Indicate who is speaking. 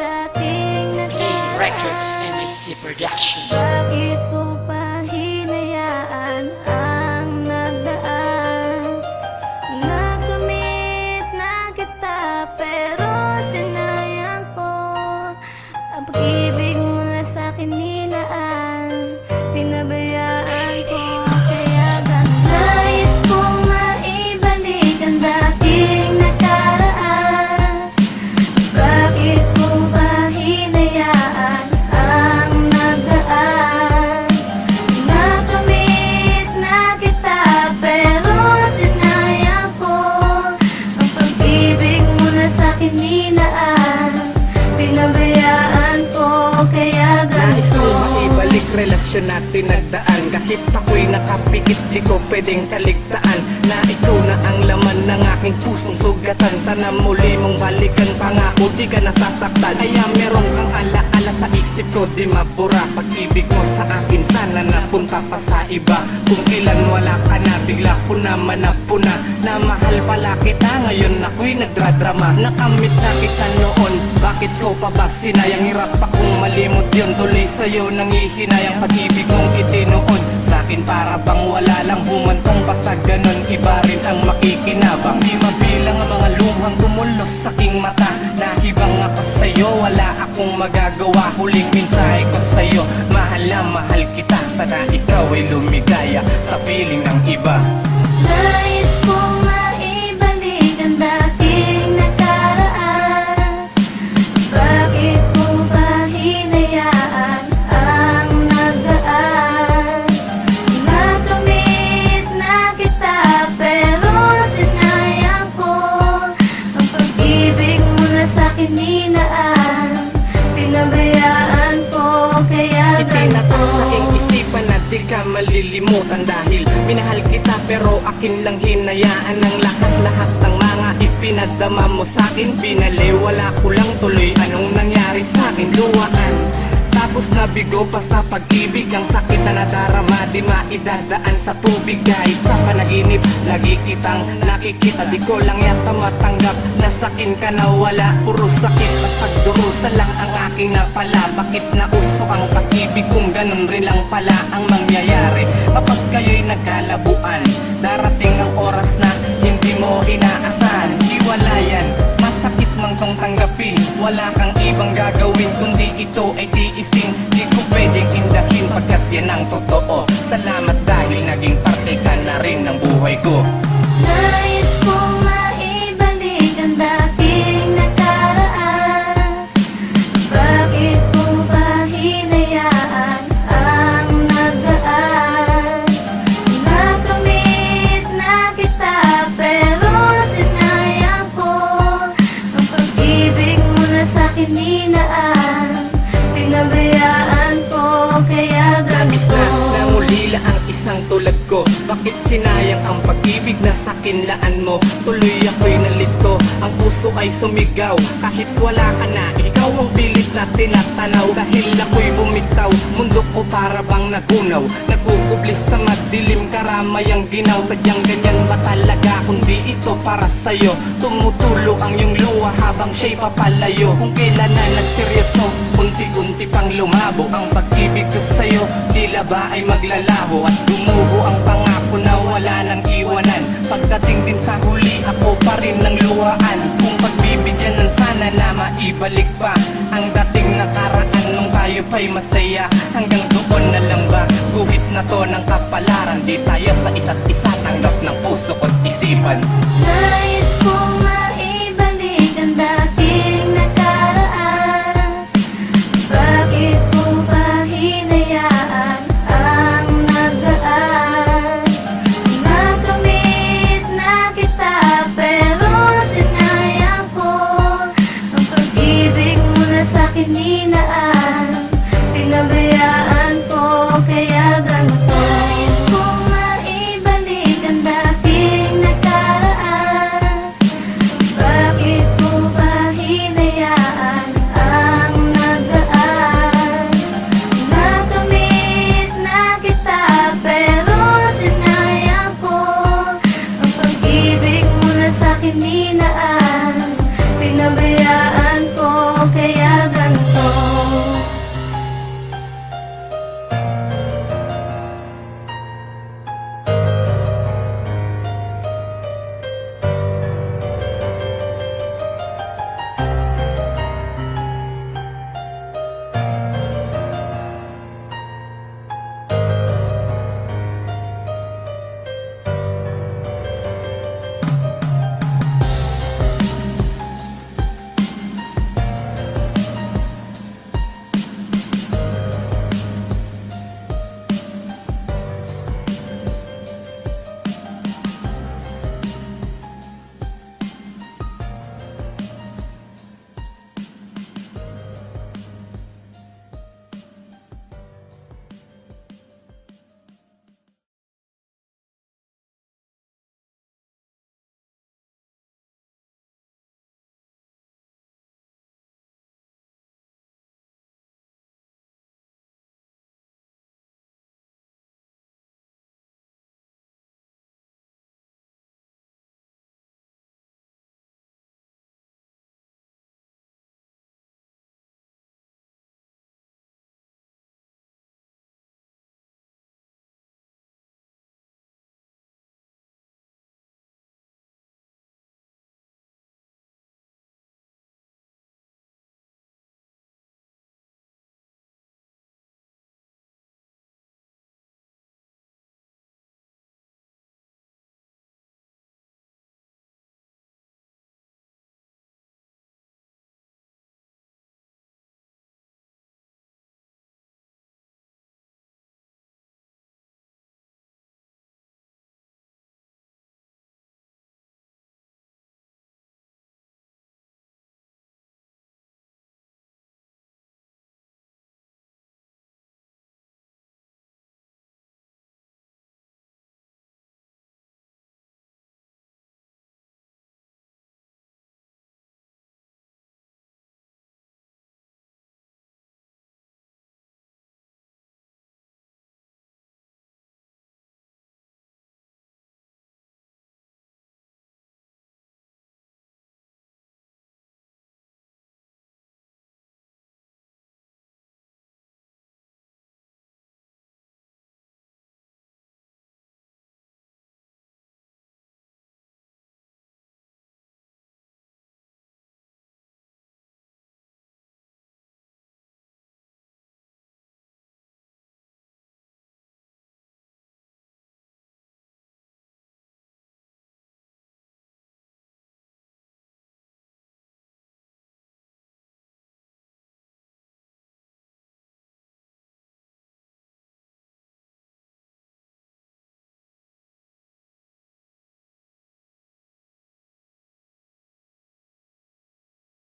Speaker 1: Play Records MAC Production.
Speaker 2: Bakit ko pa hinayaan ang nagdaan? Nagamit na kita pero sinayang ko ang pag-ibig mo na sa'kin nilaan. Pinabayaan ko kaya ganun. Nais kong maibalik ang dating nakaraan. Bakit ko pa hinayaan ang nagdaan? Nakamit na kita pero sinayang ko ang pag-ibig mo na sa'kin nilaan. Pinabayaan ko kaya
Speaker 3: Nais ko
Speaker 2: ganito.
Speaker 3: maibalik relasyon natin nagdaan. Kahit ako'y nakapikit, di ko pwedeng kaligtaan na ikaw na ang laman ng aking pusong sugatan. Sana muli mong balikan, pangako di ka nasasaktan. Kaya meron kang alaala sa isip ko, di mabura. Pag-ibig mo sa akin, sana napunta pa sa iba. Kung ilan wala ka na, bigla ko naman napuna na mahal pala kita, ngayon ako'y nagdradrama. Nakamit na kita noon, bakit ko pa ba sinayang? Hirap akong malimot yun, tuloy sa'yo nangihinayang. Pag-ibig mong itinoon sa'kin para bang wala lang, humantong pa sa ganon, iba rin ang makikinabang. Di mabilang ang mga luhang tumulos sa aking mata. Nahibang ako sa'yo, wala akong magagawa. Huling mensahe ko sa'yo, mahal na mahal kita. Sana ikaw ay lumigaya sa piling ng iba.
Speaker 2: Nais kong maibalik ang dating nakaraan. Bakit ko pa hinayaan ang nagdaan? Nakamit na kita pero sinayang ko ang pag-ibig mo na sa'kin nilaan. Pinabayaan ko kaya
Speaker 3: Itinatak sa
Speaker 2: ganito.
Speaker 3: aking isipan na di ka malilimutan. Dahil minahal kita pero akin lang hinayaan ang lahat-lahat ng mga ipinadama mo sa'kin. Binaliwala ko lang tuloy anong nangyari sa'kin. Luwaan, tapos nabigo pa sa pag-ibig. Ang sakit na nadarama, di maidadaan sa tubig. Kahit sa panaginip, lagi kitang nakikita. Di ko lang yata matanggap na sakin ka na wala. Puro sakit at pagdurusa lang ang aking napala. Bakit nausok ang pag-ibig kung ganun rin lang pala ang mangyayari? Kapag kayo'y nagkalabuan, darating ang oras na hindi mo inaasahan. Hiwalayan, masakit mang tong tanggapin. Wala kang ibang gagawin kundi ito ay tiisin. Di ko pwedeng indahin pagkat yan ang totoo. Salamat dahil naging parte ka na rin ng buhay ko.
Speaker 2: Nais kong maibalik ang dating nakaraan. Bakit ko pa hinayaan ang nagdaan? Nakamit na kita pero sinayang ko ang pag-ibig mo na sa'kin nilaan. Pinabayaan ko kaya
Speaker 3: Nabis na
Speaker 2: ganito.
Speaker 3: nangulila ang isang tulad ko. Bakit sinayang ang pag-ibig na sakinlaan mo? Tuloy ako'y nalito, ang puso ay sumigaw. Kahit wala ka na, ikaw ang pilit na tinatanaw. Dahil ako'y bumitaw, mundo ko para bang nagunaw. Nagkukublis sa madilim, karamay ang ginaw. Sadyang ganyan ba talaga, kundi ito para sa'yo. Tumutulo ang iyong luha habang siya'y papalayo. Kung kailan na nagseryoso, unti-unti pang lumabo ang pag-ibig ko sa'yo. Tila ba ay maglalaho at gumuho ang pangako na wala nang iwanan. Pagdating din sa huli, ako pa rin ng luhaan. Kung pagbibigyan ng sana na maibalik pa ang dating nakaraan nung tayo pa'y masaya. Hanggang doon na lang ba, guhit na to ng kapalaran. Di tayo sa isa't isa, tanggap ng puso ko't isipan.
Speaker 2: Nais